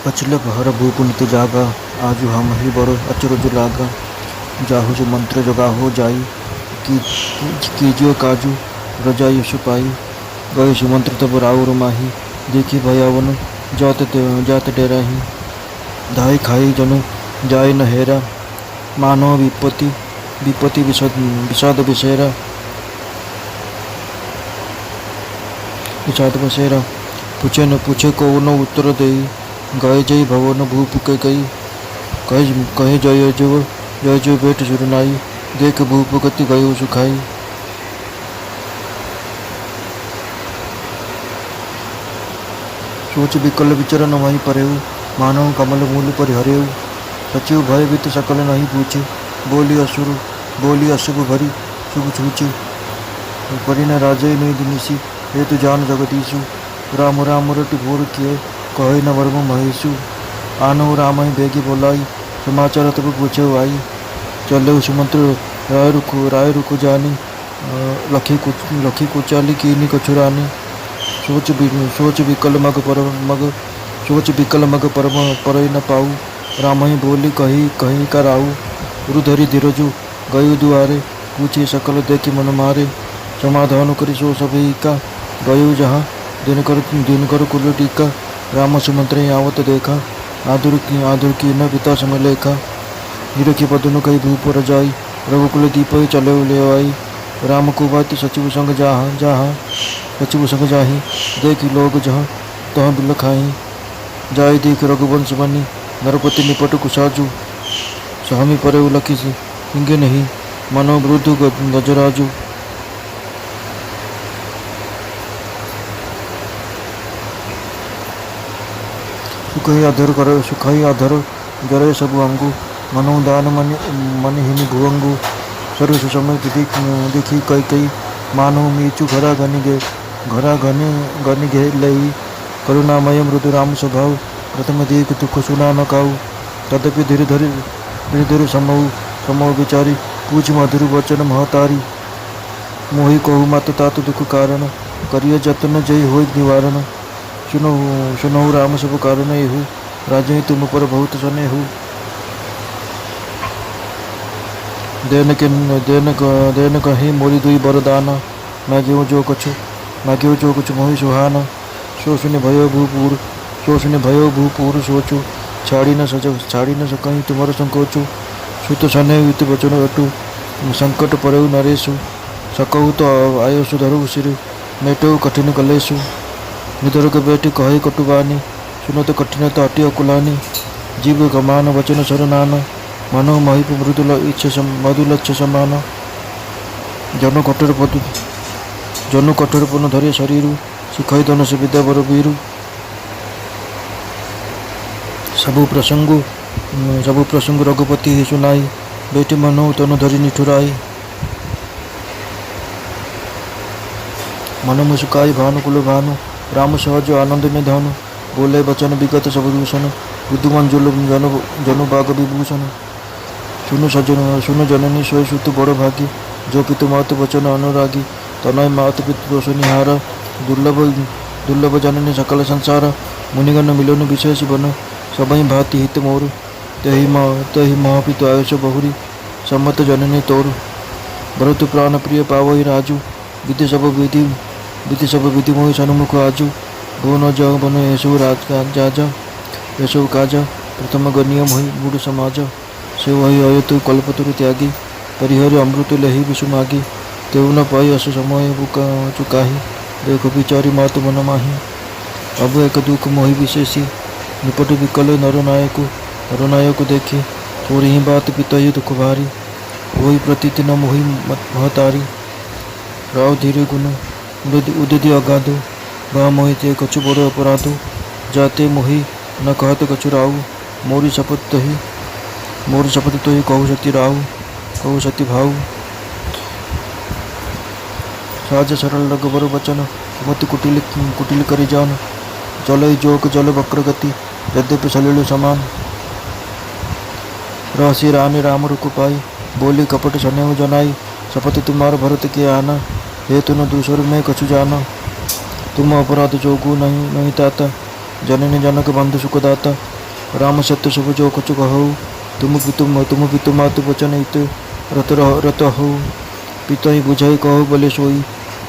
पछिले पहर भूप नीति जागा आजु हम ही बड़ अचरज लागा। जाहु जो मंत्र जगाहो जाई कीजियो काजू रजाई यशु पाई। गए सुमंत्र तब राउर माही देखी भयावन जात डेराही। धाई खाई जनु जाय न हेरा मानव विपत्ति विषाद बसेरा। पूछे न पूछे को न उत्तर देई गए जय भवन भूप के गई। कहे जय जो बेट सुरनाई देख भूप गति गयो सुखाई। सोच विकल विचर न वहीं परेऊ मानव कमल मूल पर हरेऊ। सचिव भय वित सकल नहीं पूछे बोली अशुभ भरी शुभ छूचे। परिण राजय नहीं दिनिसी हेतु जान जगदीशु। राम राम रटि भोर किए कहे न वर्म महेशु। आनो राम ही बेगी बोलाई समाचार तब पूछे आई। चले सुमंत्र राय रुको जानी लखी कुचाली कीनी कछुरानी। सोच विकल मग पर न पाऊ। राम ही बोली कही कराऊ। रुधरी धीरजु गयु दुआरे पूछे सकल देखी मन मारे। समाधान करी सो सभी का गयु जहाँ दिन कर कुल टीका। राम सुमंत्र आवत देखा आदुर की न पिता समय लेखा। निरखी पदनु कही भूप रजाई रघुकुल दीप चले ले आई। राम को बात सचिव संग जाही देखी लोग जहाँ तहाँ बिल खाही। जाय देख रघुवंश बनी नरपति निपट कुशाजू। स्वामी परे लखी हिंगे नहीं मनो वृद्ध गजराजू। सुखाई आधर जरे सबु अंगु। मनो दान मन हिनि भुअंगु। सर्व सुसमय देखी कई मानो मीचु घरा घनी घे लई। करुणामय मृदु राम स्वभाव प्रथम देख दुख सुना न काऊ। तदपि धीरे समऊ विचारी पूछ मधुर वचन महतारी। मोहि कहु मत तात दुख कारण करिय जतन जय हो निवारण। सुनहु राम सब कारण एहु राजय तुम पर बहुत सनेहु। देन कही मोरी दुई बरदाना माग्यो जो कुछ मोहि सुहाना। सो सुनि भयो भूपुर सोचु छाड़ी न सकहीं तुम्हारा संकोचु। सुत सने युत वचन अटु संकट परु नरेशु। सकहु तो आयुषु धरु सिर मेटो कठिन कलेशु। निधर के बेटी कहे कटुबानी सुनत कठिन तो अटि अकुलानी। जीव गमान वचन सरनान मनो महिप मधुलक्ष समान। जनु कठोर पन धरे शरीरु सिखाई धनुष विद्या बर वीरु। सबु प्रसंग रघुपति ही सुनाई बेटी मनो तनु धरि निठुराई। मन मुस्काई भानुकुल भानु राम सहज आनंद निधानु। बोले बचन विगत सब दूषण बुद्धिमान जनु बाग विभूषण। सुन जननी सोय सुत बड़ भागी जो पितु मातु वचन अनुरागी। तनय मातु पितु दोष निहार दुर्लभ जननी सकल संसार। मुनिगण मिलन विशेष बन सबई भाति हित मोर। तहि महापितु आयुष बहुरी सम्मत जननी तोर। भरतु प्राण प्रिय पावहि राजू विधि सब विधि मोहि सन्मुख आजू। भुवन जग बन यशु काजा प्रथम गण्य मोहि मूढ़ समाज। से वही अयतु कल्पतरु त्यागी परिहरि अमृत लही विषु मागी। तेउ न पाई अस समय चुकाही देख विचारी मातु मन माही। अब एक दुख मोहि विशेषी निपट विकल नरनायक देखी। थोड़ी ही बात पितहि दुख भारी वही प्रतीति न मोहि महतारी। राव धीरे गुण उदिति अगाधु बा मोहि ते कछु बड़ अपराधु। जाते मोहि न कहत कछु राऊ मोरी शपथ तो ही कहु सती भाऊ। सहज सरल रघुबर वचन मति कुटिल करि जान। चलई जोक जल वक्र गति यद्यपि सलिल समान। रहसी रानी राम रुक पाई बोली कपट सनेहु जनाई। शपथ तुम्हार भरत के आना हे तुम दूसर में कछु जाना। तुम अपराध जोगु नहीं ताता जननी जनक बंधु सुखदाता। राम सत्य सब जो कुछ कहो, तुम पितु मातु वचन इत रत हो। पिता ही बुझाई कहो बोले सोई,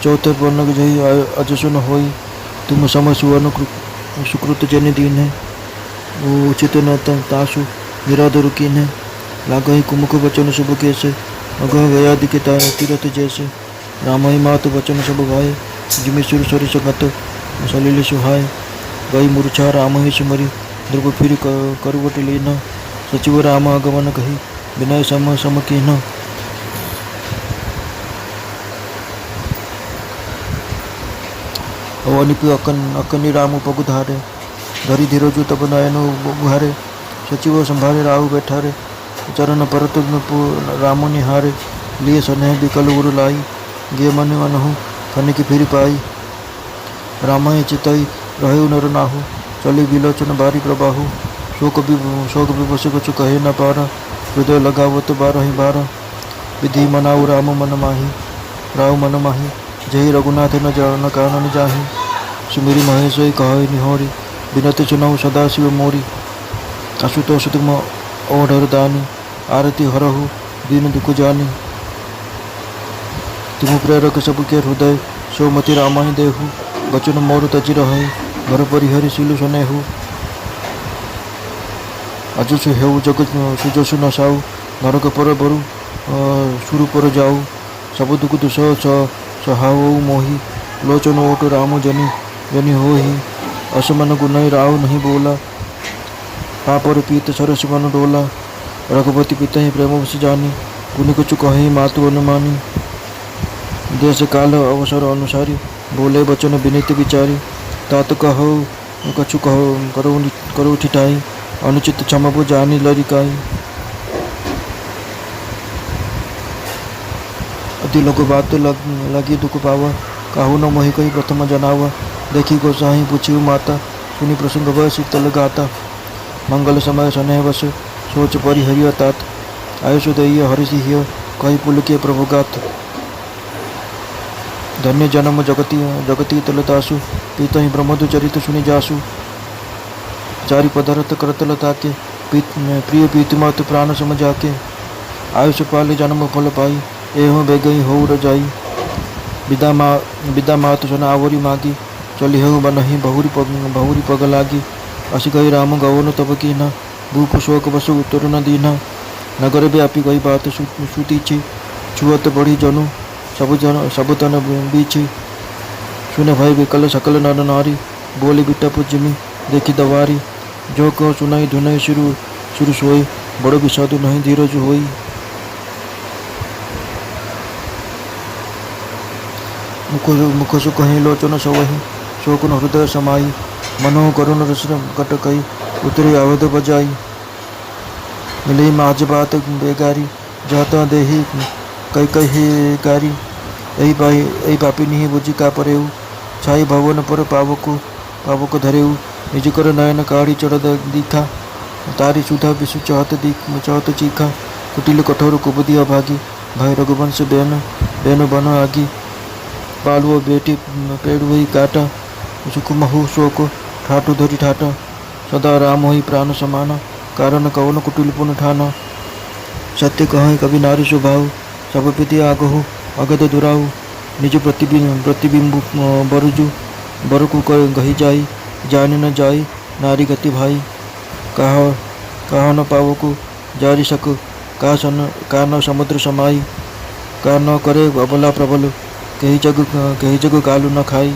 चौथे पन्न जही अजसुन होई। तुम सम सुवन सुकृत जन दीन है, वो उचित न तासु निरादर कीन है। लागहि कुमुख वचन सब कैसे, अगह गया दिखे तीरथ जैसे। राम ही मात वचन सब भाई, जिमि सुर सरिस गत सलिल सुहाय। गई मूर्छा राम ही सुमरी, ध्रुव फिर करवट लीन। सचिव राम आगमन कही, विनय सम सम कीन। अवनिपि अकनि राम पगु धारे, धरि धीरजु तब नयन गुहारे। सचिव संभारे राहु बैठारे, चरण परत राम निहारे। लिए स्नेह विकल उर लाई, गे मन अनहु खनिक फिर पाई। रामाय चितई रहे नर नाहु, चली विलोचन बारी प्रबाहु। शोक विवश कछु कहे न पारा, हृदय लगावत बारहि बारा। विधि मनाऊ राम मन माही, राव मन माही। जय रघुनाथ न कानन जाही, सुमिरि महेश कहे निहोरी। बिनत सुनऊ सदा शिव मोरी, आशुतोष तुम ओढ़र दानी। आरती हरहु दीन दुख जानी, तुम प्रेरक सबके हृदय। सोमति रामाहि देहु, बचन मोर तजि रहे। घर परिहरि सिलु सनेहु, अजसु हेउ जग सुजसु न साऊ। नरक पर बरु सुर पर जाऊ, सब दुख दुष सहाऊ मोही। लोचन ओट राम जनि जनि होही, असमन गुनय राव नहीं बोला। पापर पीत सरस मन डोला, रघुपति पिता ही प्रेम बस जानी। गुनि कुछ कहे मातु अनुमानी, देश काल अवसर अनुसारी। बोले बचन विनित विचारी, तात कहो कछु करो ठिठाई। अनुचित क्षमबु जानी लरिकाई, अति लोग बात लगी दुख पावा। काहू न मोहि कही प्रथम जनावा, देखी गोसाही पूछी माता। सुनी प्रसंग वह शीतल गाता, मंगल समय स्नेह वश। सोच परिहरिय तात, आयुष दैय हरिषिह्य। कही पुलके प्रभु गात, धन्य जन्म जगती तलतासु। पीतहि ब्रह्मदु चरित सुनि जासु, चारि पदार्थ करतल ताके। प्रिय पीतुमातु प्राण सम जाके, आयुष पाले जन्म फल पाई। एवं बेगई हो रजाई, विदा मातु सन आवरी मागी। चली हु बनहि बहुरी पग लागी। असी गई राम गवन तब कीन्हा, भूप शोक बसु उतर न दीन्हा। नगर व्यापी गई बात सुतीची, छुअत बढ़ी जनु सब तन बीची। सुने भय विकल सकल नर नारी, बोली बिटप जिमि देखी दवारी। जो कहो सुनाई धुनई सुर सोई, बड़ विषादु नहीं धीरज होई। मुख सु कहीं लोचन सवही, शोकन हृदय समाई। मनोह करुण रस कट कई, उतरी अवध बजाई। मिली माज बात बेगारी, जाता देही कई कही गारी। यही पापी नहीं बुझी का परेऊ, छाई भवन पर पावक धरेऊ। निज कर नयन काढ़ी चढ़ दीखा, तारी सुधा विषु चहत चीखा। कुटिल कठोर कुबदी अभागी, भाई रघुवंश बेन बन आगी। पालुओ बेटी पेड़ वही काटा, सुख महु शोक ठाटू धरी ठाटा। सदा राम होई प्राण समाना, कारण कवन कुटिल पुन ठाना। सत्य कहें कवि नारी स्वभाव, सब पिति आगहु अगध दुराऊ। निज प्रतिबिंब बरकु गही जाई, जान न जाई नारी गति भाई। कहा न पावकु जारी सक, का न समुद्र समाई। का न करे अबला प्रबल, कही जग कालू न खाई।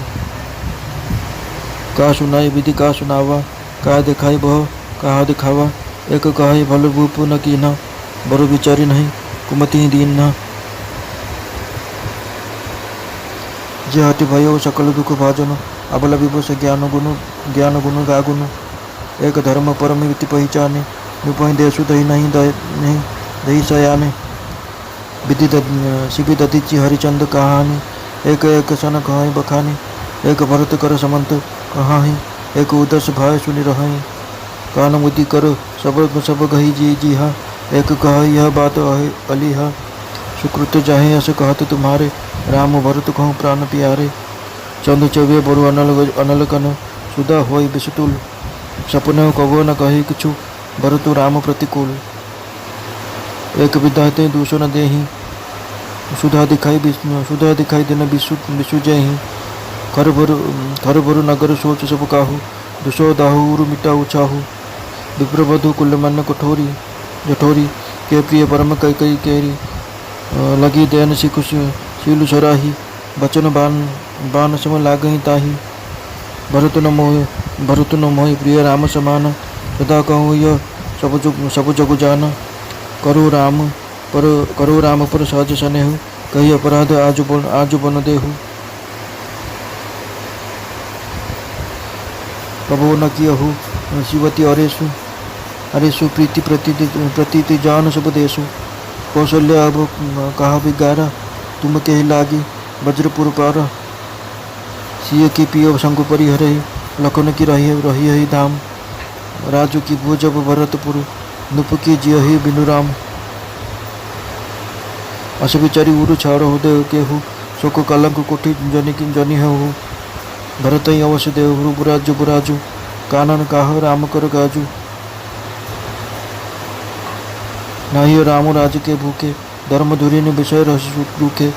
का सुनाई विधि का सुनावा, का दिखाई बह कहा दिखावा। एक कहे भल भूप न कीन्हा, बरु विचारी नहीं कुमति दीन्हा। जे हति भयो सकल दुख भाजन, अबला विवश ज्ञान गुण गागुन। एक धर्म परम विति पहिचाने, विपहि देशु दही नहीं दही सयाने। विधि शिवि दधिचि हरिचंद कहानी, एक सन कहाई बखानी। एक भरत कर समंत कहाही, एक उदस भाई सुनि रहाई। कान मुदि कर सब गही जीहा, एक कह यह बात अलिहा। सुकृत जाहे अस कहत तुम्हारे, राम भरत कहूँ प्राण प्यारे। चंद चौबे बरु अनल कन, सुधा होई बिसतुल। सपने कहो न कहे किछु भरतु राम प्रतिकूल। एक विधाते दूषण देहि सुधा दिखाई दिन विषु जहि। खर भरु नगर सोच सब काहू दुसो दाहूरु मिटाऊ चाहू। विप्रवधु कुलमन कठोरी जठोरी के प्रिय परम कई केरी। लगी दैन शीलु सराही बचन बान सम लागही ताही। भरत न मोहि प्रिय राम समान सदा कहूँ यह सब जगु जान। करो राम पर सहज सनेहु कही अपराध आज बन देहु। प्रभु न कियहु शिवती अरेसु प्रीति जान सब देशु। कौशल्य अब कहा बिगारा तुम के लागी वज्रपुर पार। सिय की पियो शंकु परिहरे लखन की रही धाम। राजू की भुजब भरतपुर नुप की जियहि बिनु राम। अस बिचारी उरु छाड़ हृदय केहू शोक कलंक कोठि जनि हूँ। भरत अवश्य देव बुराजु कानन काह राम कर गाजू। नाही राम राज के भूखे धर्म धुरीन विषय रहस्य रूखे।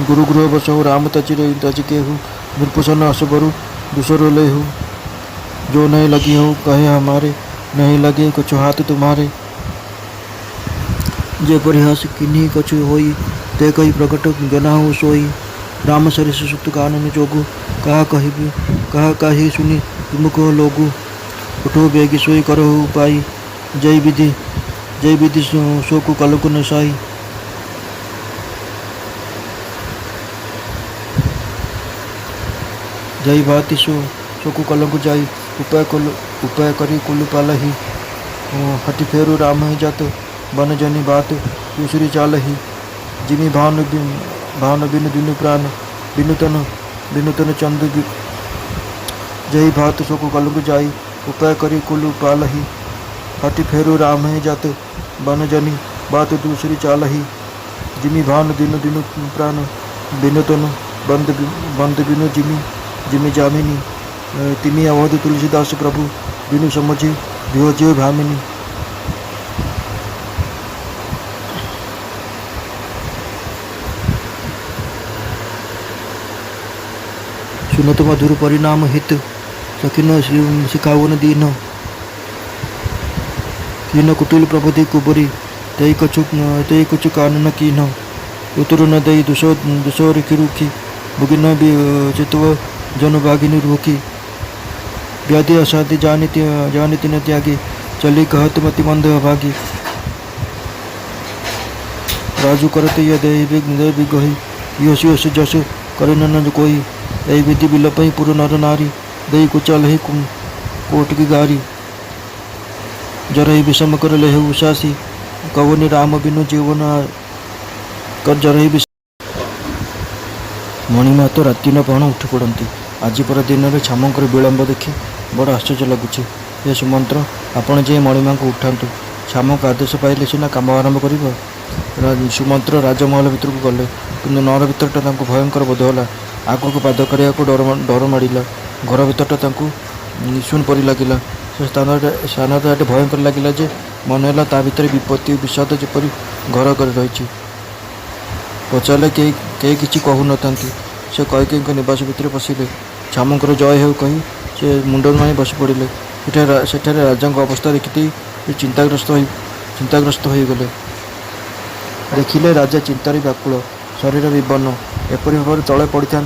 गुरु गृह बसहु राम तज केहू निर्पुसन असबरु दूसर लेहू। जो नहीं लगी हो कहे हमारे नहीं लगे कुछ हाथ तुम्हारे। जे परिहास किन्हीं कछु होई ते कही प्रकट जनाहु सोई। राम सरिस सुत कानन जोगु कहा कही सुनी विमुख लोगु। उठो बेगी सोई करहु उपाई जय विधि शोकु कलकु नसाई। जय भाति शोकु कलंकु जाई उपाय करी कुल पालही। हटि फेरु राम ही जात बन जनी बात दूसरी चालही। जिमी भान बिनु दिनु प्राण बिनु तन चंद। जय भात शोकु कलंकु जाई उपाय करी कुल पालही। हटि फेरु राम ही जात बन जनी बात दूसरी चालही। जिमी भान दिनु प्राण बिनु तन बंद बिनु जिमी जामिनी। तिमी अवध तुलसीदास प्रभु बिनु समझी भिवजियो भामिनी। सुनत मधुर परिणाम हित सखिन सिखावन दीन। कीन कुटिल प्रबोधि कुबरी तई कछु कानन कीन। उतरु न दई दुसो रिखी रुखी भुगिन भी चितव जन बागिनी रोकी। व्याधि असाध्य जानिति न त्यागी चली कहत मति मंद अभागी। राजू करत यह दे बिगही यश जस करे न कोई। दई विधि बिलपही पुर नर नारी दई कुचल ही कोट की गारी। जरही विषम कर लेहु उषासी कवनि राम बिनु जीवन कर जरही। मणिमा तो राति न पहण उठी पड़ती। आज पर दिन में छामकर विलंब देखि बड़ आश्चर्य लगुच। हे सुमंत्र आपण जे मणिमा को उठातु छामक आदेश पाइले सीना काम आरंभ कर। सुमंत्र राजमहल भितर को गले किंतु नर भितरटा भयंकर बोधला। आग को पाद करने को डर माड़ा। घर भितरटा निशून परी लगिला। से स्थानटा एटे भयंकर लगिला जे मन है भितर विपत्ति विषाद जेपरी घर कर रही। पचारे कई किसी कहू न से कैकेयी निवास भितर पशिले। छामकर जय हो कही से मुंड मानी बस पड़े। सेठारे राजा अवस्था देखी चिंताग्रस्त हो गले। देखिले राजा चिंतार व्याकुल शरीर विबन्न एपरी भाव तले पड़ी था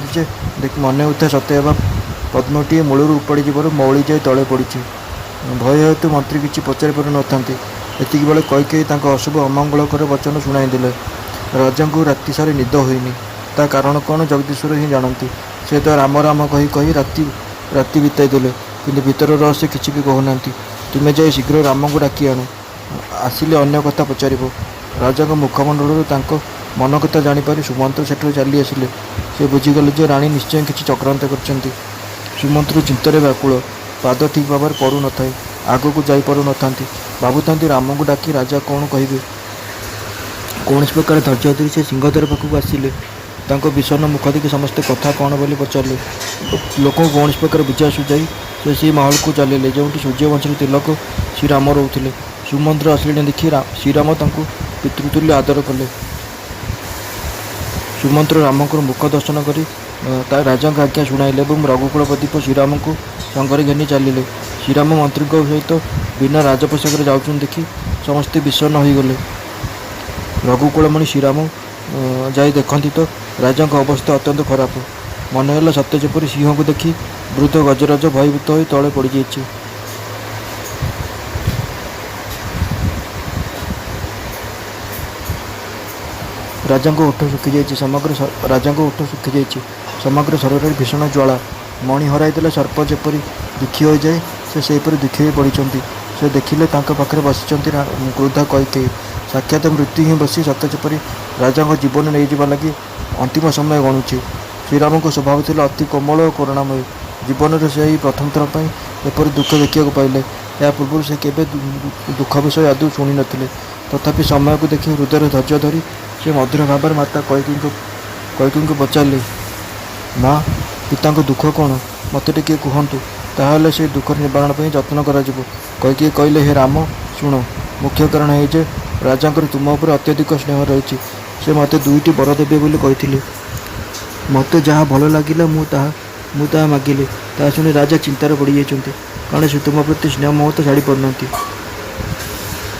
देख मन होता सत्य पद्मटी मूलर उपाड़ी जब मौली जाए तले पड़ी। भय हेतु मंत्री किसी पचारि पार नथांती। एतिक बेले कैकेयी अशुभ अमंगलकर वचन शुणाईदे। राजा को राति सारी निद होइनी। ता कारण कौन जगदीश्वर ही जानती। से तो राम राम कही कही राति बिताई देले किंतु भीतर रहस्य किसी भी कहूना। तुम्हें जाए शीघ्र राम को डाकी आणु आसिले अन्य कथा पचार। राजा मुखमंडल मन कथा जापर सुमंत्र सेठू चली आसिले। से बुझीगले जे राणी निश्चय किसी चक्रांत कर। सुमंत्र चिंतार व्याकुल पाद ठीक भाव पड़ू न था। आग को जापर न था भावुता राम को डाकी राजा कौन कहे। कौन प्रकार धैर्य धरी से सिंहद्वार पाखक आसिले। विषण मुख देखि समस्ते कथा कौन बोली पचारे। लोक कौन प्रकार बुझा सुझाई से महल को चलिले जो सूर्यवंशी तिलक श्रीराम रोते। सुमंत्र आसिले देखी श्रीराम तांको पितृतुल्य आदर कले। सुमंत्र राम को मुख दर्शन कर राजा आज्ञा शुणाइले और रघुकुलपति श्रीराम को संगे घनी चलिले। श्रीराम मंत्री सहित बिना राजपोषाक जाऊँ देखी समस्ते विषन्न हो गले। रघुकुलमणि श्रीराम जाई देखती तो राजा अवस्था अत्यंत खराब। मनहेला सत्य जेपरी सिंह को देखी वृद्ध गजराज भयभीत हो तले पड़ जाइए। राजा ओठ सुखी जाइए। समग्र शरीर में भीषण ज्वाला। मणि हराई सर्प जेपरी दुखी हो जाए सेपरी दुखी हो पड़ती। से देखिले पाखे बसी क्रोधा कैकेयी। साक्षात मृत्यु ही बसी सत्य जेपरी राजा जीवन नहीं जावा लगी अंतिम समय गणुची। श्रीराम को स्वभाव था अति कोमल और करुणामय। जीवन में से प्रथम थर पर एपरी दुख देखा पाइले। या पूर्व से केवे दुख विषय आदि शुणी नथिले। तथापि समय को देखी हृदय धैर्य धरी से मधुर भाव माता कैकेयी को पचारे, माँ पिता दुख कौन मत टे कहतु, ताहले से दुख निवारण पर जत्न कर। कैकेयी कहले, हे राम शुण, मुख्य कारण है जे राजा तुम उपर अत्यधिक स्नेह रही। से मत दुईटी वर देवे बोली कही। मत जहाँ भल लगे मुझे मागिले। ता शुणी राजा चिंतार पड़ जाइए कारण से तुम प्रति स्नेह ममता छाड़ी पड़ना।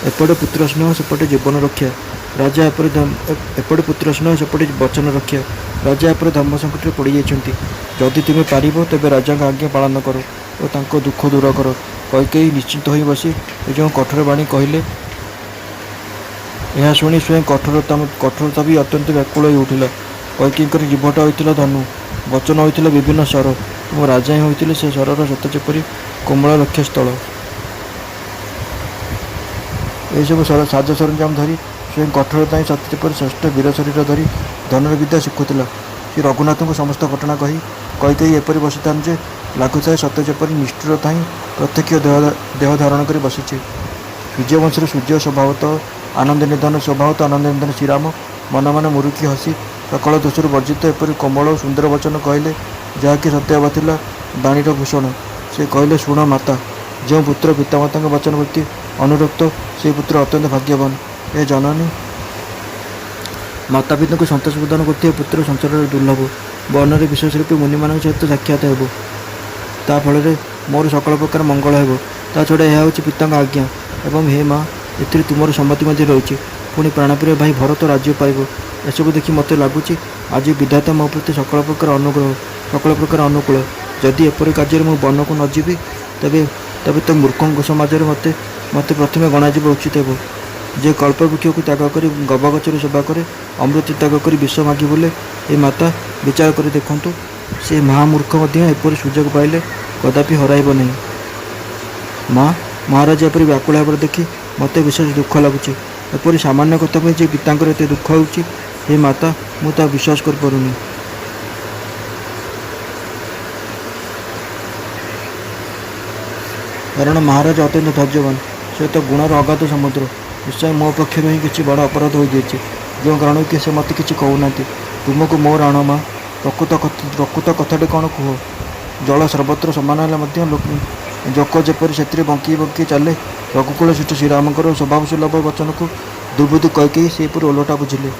एपटे पुत्र स्नेह सेपटे जीवन रक्षा। राजा एपटे पुत्र स्नेह सेपटे वचन रक्षा। राजा एपटे धर्म संकट में पड़ जाइए। जदि तुम्हें पार तेज राजा आज्ञा पालन कर और दुख दूर कर। कैकेयी निश्चिंत हो बसी जो कठोर बाणी कहले। यह शुणी स्वयं कठोरता भी अत्यंत व्याकुल हो उठिला। कैकेयी जीवटा होता धनु, वचन होता विभिन्न स्वर और राजा ही होते से स्वरर सत जेपरी कोमल लक्ष्य स्थल। यह सब साज सरंजाम धरी स्वयं कठोरता ही सत्य जेपरी श्रेष्ठ वीर शरीर धरी धनुर्विद्या शिखुला। श्री रघुनाथ को समस्त घटना कही कैकेयी एपरी बसी जे लगुए सत्य जेपरी निष्ठुरता ही प्रत्यक्ष देह धारण कर बसी। सूर्यवंशी सूर्य स्वभावतः आनंद निधन श्रीराम मन मन मुरुकी हसी सकल दोषर वर्जित एपरी कोमल और सुंदर वचन कहले जहाँकि सत्यावा बाणीर भूषण। से कहले, शुण माता, जो पुत्र पितामाता वचन प्रति अनुरक्त से पुत्र अत्यंत भाग्यवान। ए जननी, माता पिता को संतोष प्रदान करते पुत्र संसार दुर्लभ। वर्णर विशेषरूपी मुनि मान सहित साक्षात हो फल मोर सकल प्रकार मंगल हो। ता छड़ा यह हूँ पिता आज्ञा एवं हे माँ ए तुम सम्मति मध्य रही। पुणी प्राणप्रिय भाई भरत राज्य पाइब। एसबू देखी मत लगुच आज विधाता मो प्रति सकल प्रकार अनुग्रह सकल प्रकार अनुकूल। जदि एपरी कार्य मु वन को नजीबी तेबे तो मूर्खों समाज में मत प्रथम गणाଯିब उचित हो। जे कल्पवृक्ष को त्याग कर गबगचर सेवा करे, अमृत त्याग कर विष मागी बोले। ये माता विचार कर देखु, से महामूर्ख एपरी सुजोग पाइले कदापि हराइब नहीं। माँ, महाराज एपरी व्याकुल भाव देखी मत विशेष दुख लगुच। एपरी सामान्य कथा पर जे पिता एत दुख होउची, हे माता मुझे विश्वास कर पारुनी। कारण महाराज अत्यंत धैर्यवान, से तो गुणर अगाध समुद्र। निश्चय मो पक्षर ही किसी बड़ अपराध हो जाए जो कारण कि से मत कि कहूना। तुमको मोर आण माँ, प्रकृत कथाटे कौन कह। जल सर्वत्र सामान है जोक जेपरी से बंकी बंकी चले। रघुकुल श्रेष्ठ श्रीराम स्वभाव सुलभ वचन को दुर्बुद्धि कैकेयी सेपरी ओलटा बुझिले।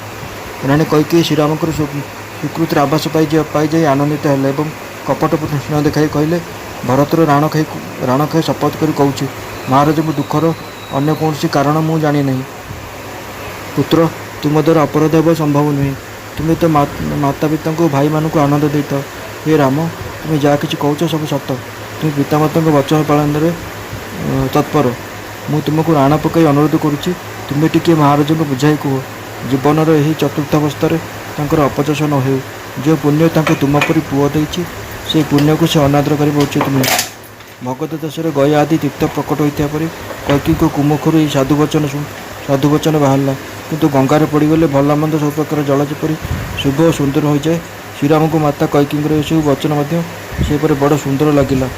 राणी कैकेयी श्रीराम स्वीकृतिर आवास पाई जाए आनंदित हेले एवं कपटपूर्ण स्नेह देखाई कहले, भरतर राण खाई शपथ कर कहूँ, महाराज को दुखर अन्य कौन कारण मु जानी नहीं। पुत्र, तुम द्वारा अपराध होगा संभव नुहे। तुम्हें तो माता पिता को भाई मान को आनंद दे था। हे राम, तुम्हें जहाँ कि कौच सब सत। तुम्हें पितामाता वचन पालन में तत्पर। मु तुमको राण पकई अनुरोध करुच्ची, तुम्हें टिके महाराज को बुझाई कह जीवनर यही चतुर्थावस्था अपचश न हो। जो पुण्य तुम परी पुओ देछि से पुण्य को से अनादर कर उचित नुहे। भगत देश गया आदि तीर्थ प्रकट होता पर कैकेयी को कुमुखर यह साधुवचन बाहर किंतु गंगार पड़गले भल मंद सब प्रकार जल जपरी शुभ और सुंदर हो जाए। श्रीराम को माता कैकेयी यह सब वचन सेपरी बड़ सुंदर लगिला।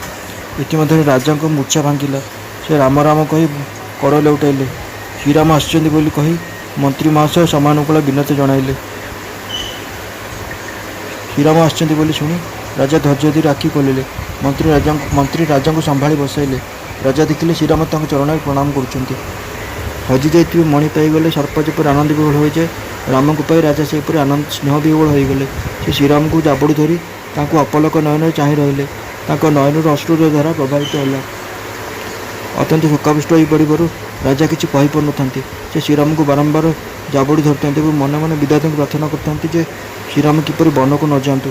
इतिमध्य राजा को मूर्छा भांगिला। से राम राम कही कड़ लेउटाइले। श्रीराम आसुच्चंदी बोली कही मंत्री महाशय समानुकूल विनती जणाइले। श्रीराम आसुच्चंदी बोली शुणी राजा धैर्य धीरे आखि खोलिले। ମନ୍ତ୍ରୀ ରାଜାଙ୍କୁ ସମ୍ଭାଳି ବସାଇଲେ। ରାଜା ଦେଖିଲେ ଶ୍ରୀରାମ ତାଙ୍କ ଚରଣରେ ପ୍ରଣାମ କରୁଛନ୍ତି। ହଜି ଯାଇଥିବେ ମଣି ପାଇଗଲେ ସର୍ପ ଯେପରି ଆନନ୍ଦ ବିହ୍ୱଳ ହୋଇଯାଏ, ରାମଙ୍କୁ ପାଇ ରାଜା ସେପରି ଆନନ୍ଦ ସ୍ନେହ ବିହ୍ୱଳ ହୋଇଗଲେ। ସେ ଶ୍ରୀରାମଙ୍କୁ ଜାବୁଡ଼ି ଧରି ତାଙ୍କୁ ଅପଲକ ନୟନରେ ଚାହିଁ ରହିଲେ। ତାଙ୍କ ନୟନରୁ ଅଶ୍ରୁର ଧାରା ପ୍ରବାହିତ ହେଲା। ଅତ୍ୟନ୍ତ ଶୋକାବିଷ୍ଟ ହୋଇପଡ଼ିବାରୁ ରାଜା କିଛି କହିପାରୁନଥାନ୍ତି। ସେ ଶ୍ରୀରାମଙ୍କୁ ବାରମ୍ବାର ଜାବୁଡ଼ି ଧରିଥାନ୍ତି ଏବଂ ମନେ ମନେ ବିଧାତାଙ୍କୁ ପ୍ରାର୍ଥନା କରିଥାନ୍ତି ଯେ ଶ୍ରୀରାମ କିପରି ବନକୁ ନ ଯାଆନ୍ତୁ।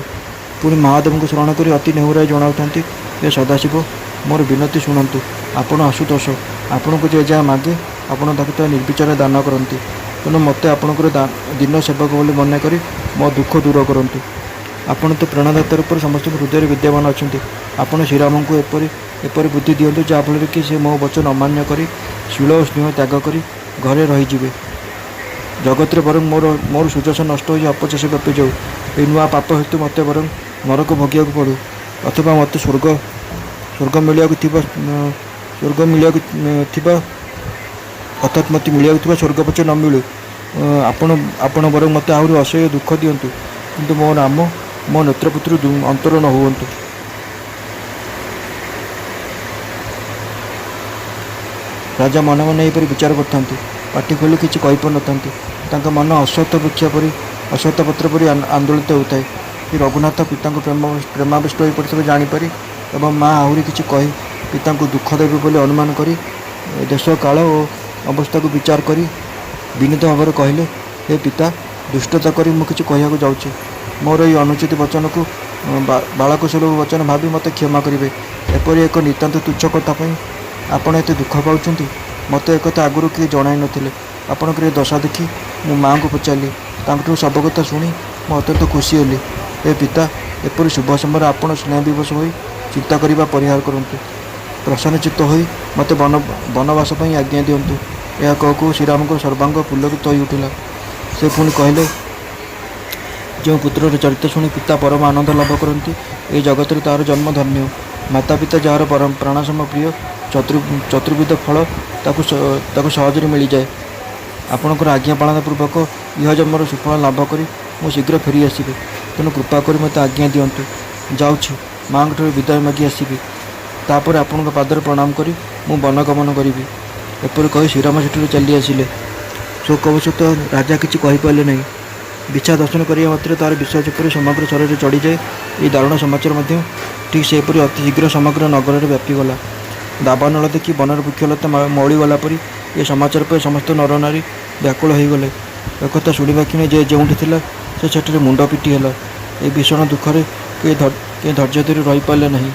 ପୁଣି ମହାଦେବଙ୍କୁ ଶରଣ କରି ଅତି ନେହୁରାଇ ଜଣାଉଥାନ୍ତି, ହେ ସଦାଶିବ, ମୋର ବିନତି ଶୁଣନ୍ତୁ। ଆପଣ ଆଶୁତୋଷ, ଆପଣଙ୍କୁ ଯେ ଯାହା ମାଗେ ଆପଣ ତାକୁ ତାହା ନିର୍ବିଚାରରେ ଦାନ କରନ୍ତି। ତେଣୁ ମୋତେ ଆପଣଙ୍କର ଦିନ ସେବକ ବୋଲି ମନେ କରି ମୋ ଦୁଃଖ ଦୂର କରନ୍ତୁ। ଆପଣ ତ ପ୍ରାଣଦାତା ରୂପରେ ସମସ୍ତଙ୍କ ହୃଦୟରେ ବିଦ୍ୟମାନ ଅଛନ୍ତି। ଆପଣ ଶ୍ରୀରାମଙ୍କୁ ଏପରି ବୁଦ୍ଧି ଦିଅନ୍ତୁ ଯାହାଫଳରେ କି ସେ ମୋ ବଚନ ଅମାନ୍ୟ କରି ଶୀଳ ଓ ସ୍ନେହ ତ୍ୟାଗ କରି ଘରେ ରହିଯିବେ। ଜଗତରେ ବରଂ ମୋର ସୁଯଶ ନଷ୍ଟ ହୋଇ ଅପଚେଷ ବ୍ୟାପି ଯାଉ। ଏହି ନୂଆ ପାପ ହେତୁ ମୋତେ ବରଂ ନରକ ଭୋଗିବାକୁ ପଡ଼ୁ, ଅଥବା ମୋତେ ସ୍ୱର୍ଗ ମିଳିବାକୁ ଥିବା ଅର୍ଥାତ୍ ମୋତେ ମିଳିବାକୁ ଥିବା ସ୍ୱର୍ଗ ପଛେ ନ ମିଳୁ, ଆପଣ ବରଂ ମୋତେ ଆହୁରି ଅସହ୍ୟ ଦୁଃଖ ଦିଅନ୍ତୁ, କିନ୍ତୁ ମୋ ନାମ ମୋ ନେତ୍ରପୁତ୍ରୁ ଅନ୍ତର ନ ହୁଅନ୍ତୁ। ରାଜା ମନେ ମନେ ଏହିପରି ବିଚାର କରିଥାନ୍ତି। ପାଟି ଖୋଲି କିଛି କହିପାରୁନଥାନ୍ତି। ତାଙ୍କ ମନ ଅଶ୍ୱତ୍ଥ ପତ୍ର ପରି ଆନ୍ଦୋଳିତ ହେଉଥାଏ। କି ରଘୁନାଥ ପିତାଙ୍କୁ ପ୍ରେମାବିଷ୍ଟ ହୋଇପଡ଼ିଥିବା ଜାଣିପାରି ଏବଂ ମା' ଆହୁରି କିଛି କହି ପିତାଙ୍କୁ ଦୁଃଖ ଦେବେ ବୋଲି ଅନୁମାନ କରି ଦେଶ କାଳ ଓ ଅବସ୍ଥାକୁ ବିଚାର କରି ବିନୀତ ଭାବରେ କହିଲେ, ହେ ପିତା, ଦୁଷ୍ଟତା କରି ମୁଁ କିଛି କହିବାକୁ ଯାଉଛି। ମୋର ଏହି ଅନୁଚିତ ବଚନକୁ ବାଳକସୁଲଭ ବଚନ ଭାବି ମୋତେ କ୍ଷମା କରିବେ। ଏପରି ଏକ ନିତାନ୍ତ ତୁଚ୍ଛ କଥା ପାଇଁ ଆପଣ ଏତେ ଦୁଃଖ ପାଉଛନ୍ତି। ମୋତେ ଏକଥା ଆଗରୁ କିଏ ଜଣାଇ ନଥିଲେ। ଆପଣଙ୍କର ଏ ଦଶା ଦେଖି ମୁଁ ମାଆଙ୍କୁ ପଚାରିଲି। ତାଙ୍କଠୁ ସବୁ କଥା ଶୁଣି ମୁଁ ଅତ୍ୟନ୍ତ ଖୁସି ହେଲି। ହେ ପିତା, ଏପରି ଶୁଭ ସମୟରେ ଆପଣ ସ୍ନେହ ବିବଶ ହୋଇ ଚିନ୍ତା କରିବା ପରିହାର କରନ୍ତୁ। ପ୍ରସନ୍ନଚିତ୍ତ ହୋଇ ମୋତେ ବନବାସ ପାଇଁ ଆଜ୍ଞା ଦିଅନ୍ତୁ। ଏହା କହୁ କହୁ ଶ୍ରୀରାମଙ୍କ ସର୍ବାଙ୍ଗ ପୁଲକିତ ହୋଇ ଉଠିଲା। ସେ ପୁଣି କହିଲେ, ଯେଉଁ ପୁତ୍ରର ଚରିତ୍ର ଶୁଣି ପିତା ପରମ ଆନନ୍ଦ ଲାଭ କରନ୍ତି, ଏହି ଜଗତରେ ତାହାର ଜନ୍ମ ଧନ୍ୟ। ମାତା ପିତା ଯାହାର ପ୍ରାଣସମ ପ୍ରିୟ, ଚତୁର୍ବିଧ ଫଳ ତାକୁ ସହଜରେ ମିଳିଯାଏ। ଆପଣଙ୍କର ଆଜ୍ଞା ପାଳନ ପୂର୍ବକ ଇହଜନ୍ମର ସୁଫଳ ଲାଭ କରି ମୁଁ ଶୀଘ୍ର ଫେରି ଆସିବି। ତେଣୁ କୃପା କରି ମୋତେ ଆଜ୍ଞା ଦିଅନ୍ତୁ। ଯାଉଛି, ମାଆଙ୍କଠାରୁ ବିଦାୟ ମାଗି ଆସିବି। ତାପରେ ଆପଣଙ୍କ ପାଦରେ ପ୍ରଣାମ କରି ମୁଁ ବନଗମନ କରିବି। ଏପରି କହି ଶ୍ରୀରାମ ସେଠାରୁ ଚାଲି ଆସିଲେ। ଶୋକବଶତଃ ରାଜା କିଛି କହିପାରିଲେ ନାହିଁ। ବିଛା ଦର୍ଶନ କରିବା ମାତ୍ରେ ତା'ର ବିଷ ଯେପରି ସମଗ୍ର ଶରୀରରେ ଚଢ଼ିଯାଏ, ଏହି ଦାରୁଣ ସମାଚାର ମଧ୍ୟ ଠିକ୍ ସେହିପରି ଅତି ଶୀଘ୍ର ସମଗ୍ର ନଗରରେ ବ୍ୟାପିଗଲା। ଦାବାନଳ ଦେଖି ବନର ବୃକ୍ଷଲତା ମଉଳିଗଲା ପରି ଏ ସମାଚାର ପାଇ ସମସ୍ତ ନରନାରୀ ବ୍ୟାକୁଳ ହୋଇଗଲେ। ଏକଥା ଶୁଣିବା କ୍ଷଣି ଯେ ଯେଉଁଠି ଥିଲା ସେ ସେଠାରେ ମୁଣ୍ଡ ପିଟି ହେଲା। ଏ ଭୀଷଣ ଦୁଃଖରେ କେହି ଧୈର୍ଯ୍ୟ ଧରି ରହିପାରିଲେ ନାହିଁ।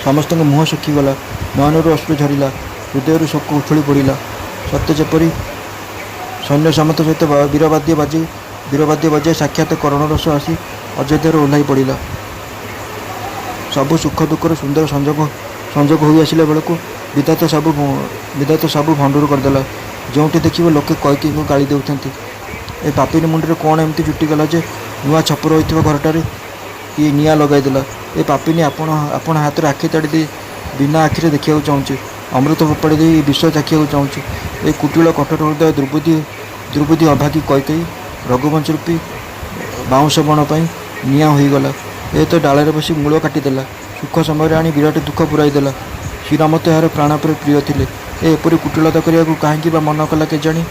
ସମସ୍ତଙ୍କ ମୁହଁ ଶୁଖିଗଲା, ନୟନରୁ ଅଶ୍ରୁ ଝରିଲା, ହୃଦୟରୁ ଶୋକ ଉଛୁଳି ପଡ଼ିଲା। ସତେ ଯେପରି ସୈନ୍ୟ ସାମନ୍ତ ସହିତ ବୀରବାଦ୍ୟ ବଜାଇ ସାକ୍ଷାତ କରଣରସ ଆସି ଅଯୋଧ୍ୟାରେ ଓହ୍ଲାଇ ପଡ଼ିଲା। ସବୁ ସୁଖ ଦୁଃଖର ସୁନ୍ଦର ସଂଯୋଗ ହୋଇ ଆସିଲା ବେଳକୁ ବିଧାତା ସବୁ ଭଣ୍ଡୁର କରିଦେଲା। ଯେଉଁଠି ଦେଖିବ ଲୋକେ କୈକେୟୀଙ୍କୁ ଗାଳି ଦେଉଥାନ୍ତି। ଏ ପାପିନୀ ମୁଣ୍ଡରେ କ'ଣ ଏମିତି ଜୁଟିଗଲା ଯେ ନୂଆ ଛପର ହୋଇଥିବା ଘରଟାରେ ଇଏ ନିଆଁ ଲଗାଇଦେଲା। ଏ ପାପିନୀ ଆପଣ ହାତରେ ଆଖି ତାଡ଼ି ଦେଇ ବିନା ଆଖିରେ ଦେଖିବାକୁ ଚାହୁଁଛି। ଅମୃତ ଫୋପାଡ଼ି ଦେଇ ବିଷ ଚାଖିବାକୁ ଚାହୁଁଛି। ଏ କୁଟିଳ କଠୋର ହୃଦୟ ଦୁର୍ବୁଦ୍ଧି ଅଭାଗୀ କୈକେୟୀ ରଘୁବଂଶ ରୂପୀ ବାଉଁଶ ବଣ ପାଇଁ ନିଆଁ ହୋଇଗଲା। ଏ ତ ଡାଳରେ ବସି ମୂଳ କାଟିଦେଲା। ସୁଖ ସମୟରେ ଆଣି ବିରାଟ ଦୁଃଖ ପୁରାଇଦେଲା। ଶ୍ରୀରାମ ତ ଏହାର ପ୍ରାଣପରି ପ୍ରିୟ ଥିଲେ। ଏପରି କୁଟିଳତା କରିବାକୁ କାହିଁକି ବା ମନ କଲା କେଜାଣି।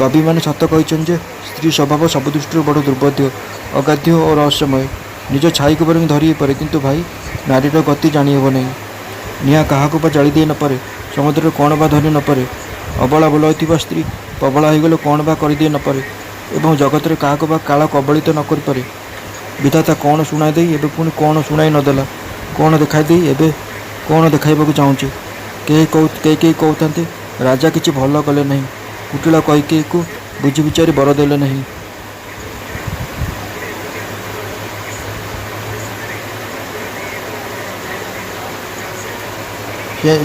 କବିମାନେ ସତ କହିଛନ୍ତି ଯେ ସ୍ତ୍ରୀ ସ୍ୱଭାବ ସବୁ ଦୃଷ୍ଟିରୁ ବଡ଼ ଦୁର୍ବୋଧ୍ୟ, ଅଗାଧ୍ୟ ଓ ରହସ୍ୟମୟ। ନିଜ ଛାଇକୁ ବରଂ ଧରି ହୋଇପାରେ, କିନ୍ତୁ ଭାଇ, ନାରୀର ଗତି ଜାଣି ହେବ ନାହିଁ। ନିଆଁ କାହାକୁ ବା ଜାଳି ଦେଇ ନପାରେ, ସମୁଦ୍ରରେ କ'ଣ ବା ଧରି ନପାରେ। ଅବଳା ବୋଲାଉଥିବା ସ୍ତ୍ରୀ ପବଳା ହୋଇଗଲେ କ'ଣ ବା କରିଦେଇ ନପାରେ ଏବଂ ଜଗତରେ କାହାକୁ ବା କାଳ କବଳିତ ନ କରିପାରେ। ବିଧାତା କ'ଣ ଶୁଣାଇ ଦେଇ ଏବେ ପୁଣି କ'ଣ ଶୁଣାଇ ନଦେଲା, କ'ଣ ଦେଖାଇ ଦେଇ ଏବେ କ'ଣ ଦେଖାଇବାକୁ ଚାହୁଁଛି। କେହି କହୁଥାନ୍ତି ରାଜା କିଛି ଭଲ କଲେ ନାହିଁ, କୁଟିଳ କୈକେୟୀକୁ ବୁଝି ବିଚାରି ବର ଦେଲେ ନାହିଁ।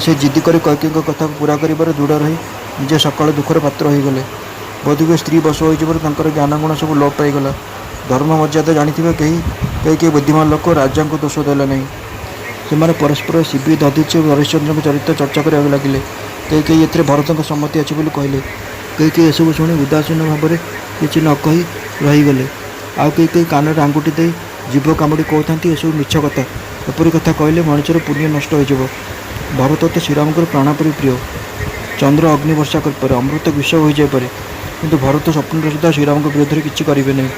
ସେ ଜିଦି କରି କୈକେୟୀଙ୍କ କଥାକୁ ପୂରା କରିବାରେ ଦୃଢ଼ ରହି ନିଜେ ସକଳ ଦୁଃଖର ପାତ୍ର ହୋଇଗଲେ। ବୋଧହୁଏ ସ୍ତ୍ରୀ ବଶ ହୋଇଯିବାରୁ ତାଙ୍କର ଜ୍ଞାନଗୁଣ ସବୁ ଲୋପ ପାଇଗଲା। ଧର୍ମ ମର୍ଯ୍ୟାଦା ଜାଣିଥିବା କେହି ବୁଦ୍ଧିମାନ ଲୋକ ରାଜାଙ୍କୁ ଦୋଷ ଦେଲେ ନାହିଁ। ସେମାନେ ପରସ୍ପର ଶିବି, ଦଧିଚି ଓ ହରିଶ୍ଚନ୍ଦ୍ରଙ୍କ ଚରିତ୍ର ଚର୍ଚ୍ଚା କରିବାକୁ ଲାଗିଲେ। କେହି ଏଥିରେ ଭରତଙ୍କ ସମ୍ମତି ଅଛି ବୋଲି କହିଲେ। କେହି ଏସବୁ ଶୁଣି ଉଦାସୀନ ଭାବରେ କିଛି ନ କହି ରହିଗଲେ। ଆଉ କେହି କାନରେ ଆଙ୍ଗୁଠି ଦେଇ ଜୀବ କାମୁଡ଼ି କହୁଥାନ୍ତି ଏସବୁ ମିଛ କଥା। ଏପରି କଥା କହିଲେ ମଣିଷର ପୁଣ୍ୟ ନଷ୍ଟ ହୋଇଯିବ। ଭରତ ତ ଶ୍ରୀରାମଙ୍କର ପ୍ରାଣପରି ପ୍ରିୟ। ଚନ୍ଦ୍ର ଅଗ୍ନି ବର୍ଷା କରିପାରେ, ଅମୃତ ବିଷ ହୋଇଯାଇପାରେ, କିନ୍ତୁ ଭରତ ସ୍ୱପ୍ନରେ ସୁଦ୍ଧା ଶ୍ରୀରାମଙ୍କ ବିରୋଧରେ କିଛି କରିବେ ନାହିଁ।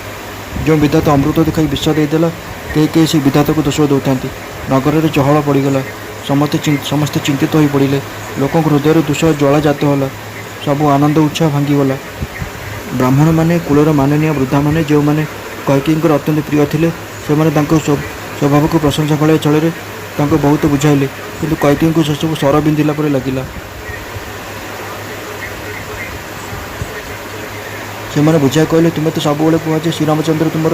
ଯେଉଁ ବିଧାତା ଅମୃତ ଦେଖାଇ ବିଷ ଦେଇଦେଲା, କେହି ସେ ବିଧାତାକୁ ଦୋଷ ଦେଉଥାନ୍ତି। ନଗରରେ ଚହଳ ପଡ଼ିଗଲା। ସମସ୍ତେ ଚିନ୍ତିତ ହୋଇ ପଡ଼ିଲେ। ଲୋକଙ୍କ ହୃଦୟରେ ଦୋଷ ଜ୍ୱାଳା ଜାତ ହେଲା। ସବୁ ଆନନ୍ଦ ଉତ୍ସାହ ଭାଙ୍ଗିଗଲା। ବ୍ରାହ୍ମଣମାନେ, କୁଳର ମାନନୀୟ ବୃଦ୍ଧାମାନେ, ଯେଉଁମାନେ କୈକେୟୀଙ୍କର ଅତ୍ୟନ୍ତ ପ୍ରିୟ ଥିଲେ, ସେମାନେ ତାଙ୍କ ସ୍ୱଭାବକୁ ପ୍ରଶଂସା ଛଳରେ ତାଙ୍କୁ ବହୁତ ବୁଝାଇଲେ, କିନ୍ତୁ କୈକେୟୀଙ୍କୁ ସେସବୁ ସର ବିନ୍ଧିଲା ପରି ଲାଗିଲା। ସେମାନେ ବୁଝାଇ କହିଲେ, ତୁମେ ତ ସବୁବେଳେ କୁହ ଯେ ଶ୍ରୀରାମଚନ୍ଦ୍ର ତୁମର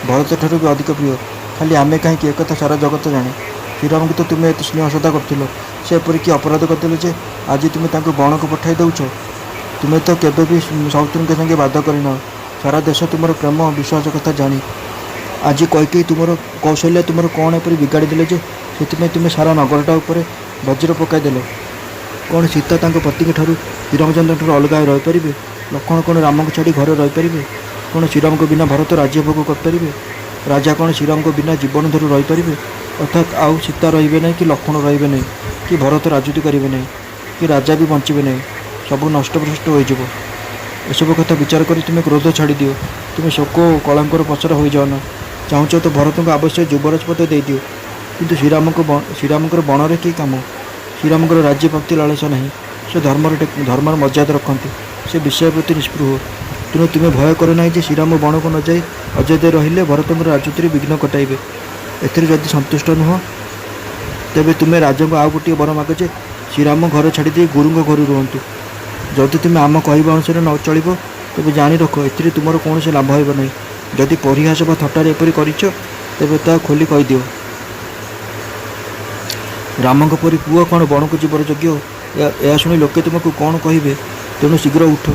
ଭରତଠାରୁ ବି ଅଧିକ ପ୍ରିୟ। ଖାଲି ଆମେ କାହିଁକି, ଏକଥା ସାରା ଜଗତ ଜାଣେ। ଶ୍ରୀରାମଙ୍କୁ ତ ତୁମେ ଏତେ ସ୍ନେହ ଶ୍ରଦ୍ଧା କରୁଥିଲ, ସେ ଏପରି କି ଅପରାଧ କରିଦେଲେ ଯେ ଆଜି ତୁମେ ତାଙ୍କୁ ବଣକୁ ପଠାଇ ଦେଉଛ? ତୁମେ ତ କେବେ ବି ଶତ୍ରୁଙ୍କ ସାଙ୍ଗେ ବାଦ କରିନାହ। ସାରା ଦେଶ ତୁମର ପ୍ରେମ ବିଶ୍ୱାସ କଥା ଜାଣି ଆଜି କୈକେୟୀ ତୁମର କୌଶଲ୍ୟା ତୁମର କ'ଣ ଏପରି ବିଗାଡ଼ି ଦେଲେ ଯେ ସେଥିପାଇଁ ତୁମେ ସାରା ନଗରଟା ଉପରେ ବଜ୍ର ପକାଇ ଦେଲ? କ'ଣ ସୀତା ତାଙ୍କ ପତିଙ୍କ ଠାରୁ ଶ୍ରୀରାମଚନ୍ଦ୍ରଙ୍କଠାରୁ ଅଲଗା ହୋଇ ରହିପାରିବେ? ଲକ୍ଷ୍ମଣ କ'ଣ ରାମଙ୍କୁ ଛାଡ଼ି ଘରେ ରହିପାରିବେ? କ'ଣ ଶ୍ରୀରାମଙ୍କ ବିନା ଭରତ ରାଜ୍ୟ ଭୋଗ କରିପାରିବେ? ରାଜା କ'ଣ ଶ୍ରୀରାମଙ୍କ ବିନା ଜୀବନ ଧରି ରହିପାରିବେ? ଅର୍ଥାତ୍ ଆଉ ସୀତା ରହିବେ ନାହିଁ, କି ଲକ୍ଷ୍ମଣ ରହିବେ ନାହିଁ, କି ଭରତ ରାଜୁତି କରିବେ ନାହିଁ, କି ରାଜା ବି ବଞ୍ଚିବେ ନାହିଁ। ସବୁ ନଷ୍ଟଭ୍ରଷ୍ଟ ହୋଇଯିବ। ଏସବୁ କଥା ବିଚାର କରି ତୁମେ କ୍ରୋଧ ଛାଡ଼ିଦିଅ। ତୁମେ ଶୋକ ଓ କଳଙ୍କର ପଛରେ ହୋଇଯାଅ ନା। ଚାହୁଁଛ ତ ଭରତଙ୍କୁ ଆବଶ୍ୟକ ଯୁବରାଜ ପଦ ଦେଇଦିଅ, କିନ୍ତୁ ଶ୍ରୀରାମଙ୍କର ବଣରେ କି କାମ? ଶ୍ରୀରାମଙ୍କର ରାଜ୍ୟ ଭକ୍ତି ଲାଳସା ନାହିଁ। ସେ ଧର୍ମର ମର୍ଯ୍ୟାଦା ରଖନ୍ତି। ସେ ବିଷୟ ପ୍ରତି ନିଷ୍ପୃହ। ତେଣୁ ତୁମେ ଭୟ କର ନାହିଁ ଯେ ଶ୍ରୀରାମ ବଣକୁ ନ ଯାଇ ଅଯୋଧ୍ୟାରେ ରହିଲେ ଭରତଙ୍କର ରାଜୁତିରେ ବିଘ୍ନ ଘଟାଇବେ। ଏଥିରେ ଯଦି ସନ୍ତୁଷ୍ଟ ନୁହଁ, ତେବେ ତୁମେ ରାଜାଙ୍କୁ ଆଉ ଗୋଟିଏ ବର ମାଗ ଯେ ଶ୍ରୀରାମ ଘର ଛାଡ଼ିଦେଇ ଗୁରୁଙ୍କ ଘରୁ ରୁହନ୍ତୁ। ଯଦି ତୁମେ ଆମ କହିବା ଅନୁସାରେ ନ ଚଳିବ, ତେବେ ଜାଣି ରଖ ଏଥିରେ ତୁମର କୌଣସି ଲାଭ ହେବ ନାହିଁ। ଯଦି ପରିହାସ ବା ଥଟ୍ଟାରେ ଏପରି କରିଛ, ତେବେ ତାହା ଖୋଲି କହିଦିଅ। ରାମଙ୍କ ପରି ପୁଅ କ'ଣ ବଣକୁ ଯିବାର ଯୋଗ୍ୟ? ଏହା ଶୁଣି ଲୋକେ ତୁମକୁ କ'ଣ କହିବେ? ତେଣୁ ଶୀଘ୍ର ଉଠ।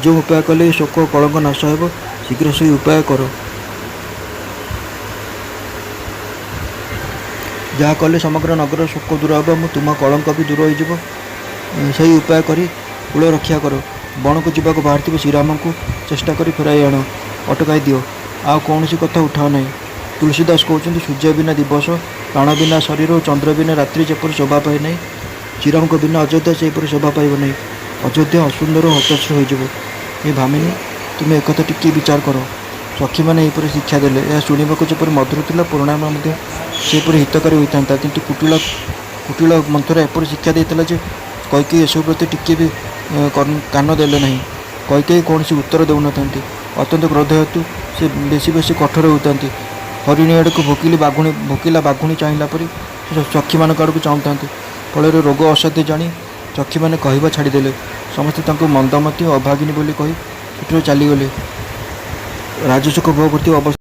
ଯେଉଁ ଉପାୟ କଲେ ଶୋକ ଓ କଳଙ୍କ ନାଶ ହେବ, ଶୀଘ୍ର ସେହି ଉପାୟ କର। ଯାହା କଲେ ସମଗ୍ର ନଗର ଶୋକ ଦୂର ହେବ ଏବଂ ତୁମ କଳଙ୍କ ବି ଦୂର ହୋଇଯିବ। ସେହି ଉପାୟ କରି କୂଳ ରକ୍ଷା କର। ବଣକୁ ଯିବାକୁ ବାହାରିଥିବେ ଶ୍ରୀରାମଙ୍କୁ ଚେଷ୍ଟା କରି ଫେରାଇ ଆଣ। ଅଟକାଇ ଦିଅ। ଆଉ କୌଣସି କଥା ଉଠାଅ ନାହିଁ। ତୁଳସୀଦାସ କହୁଛନ୍ତି, ସୂର୍ଯ୍ୟ ବିନା ଦିବସ, ପ୍ରାଣ ବିନା ଶରୀର ଓ ଚନ୍ଦ୍ର ବିନା ରାତ୍ରି ଯେପରି ଶୋଭା ପାଏ ନାହିଁ, ଶ୍ରୀରାମଙ୍କ ବିନା ଅଯୋଧ୍ୟା ସେହିପରି ଶୋଭା ପାଇବ ନାହିଁ। ଅଯୋଧ୍ୟା ଅସୁନ୍ଦର ଓ ହତାଶ ହୋଇଯିବ। ଏ ଭାମିନୀ, ତୁମେ ଏକଥା ଟିକିଏ ବିଚାର କର। ସଖୀମାନେ ଏହିପରି ଶିକ୍ଷା ଦେଲେ। ଏହା ଶୁଣିବାକୁ ଯେପରି ମଧୁର ଥିଲା, ପରିଣାମ ମଧ୍ୟ ସେହିପରି ହିତକାରୀ ହୋଇଥାନ୍ତା। କିନ୍ତୁ କୁଟିଳ ମନ୍ଥରା ଏପରି ଶିକ୍ଷା ଦେଇଥିଲା ଯେ କୈକେୟୀ ଏସବୁ ପ୍ରତି ଟିକିଏ ବି କାନ ଦେଲେ ନାହିଁ। କୈକେୟୀ କୌଣସି ଉତ୍ତର ଦେଉନଥାନ୍ତି। ଅତ୍ୟନ୍ତ କ୍ରୋଧ ହେତୁ ସେ ବେଶୀ କଠୋର ହେଉଥାନ୍ତି। ହରିଣୀ ଆଡ଼କୁ ଭୋକିଲା ବାଘୁଣୀ ଚାହିଁଲା ପରି ସଖୀମାନଙ୍କ ଆଡ଼କୁ ଚାହୁଁଥାନ୍ତି। ଫଳରେ ରୋଗ ଅସାଧ୍ୟ ଜାଣି ସଖୀମାନେ କହିବା ଛାଡ଼ିଦେଲେ। ସମସ୍ତେ ତାଙ୍କୁ ମନ୍ଦମତୀ ଓ ଅଭାଗିନୀ ବୋଲି କହି ସେଠାରୁ ଚାଲିଗଲେ। ରାଜଶୋକ ଭୋଗ କରୁଥିବା ଅବସ୍ଥା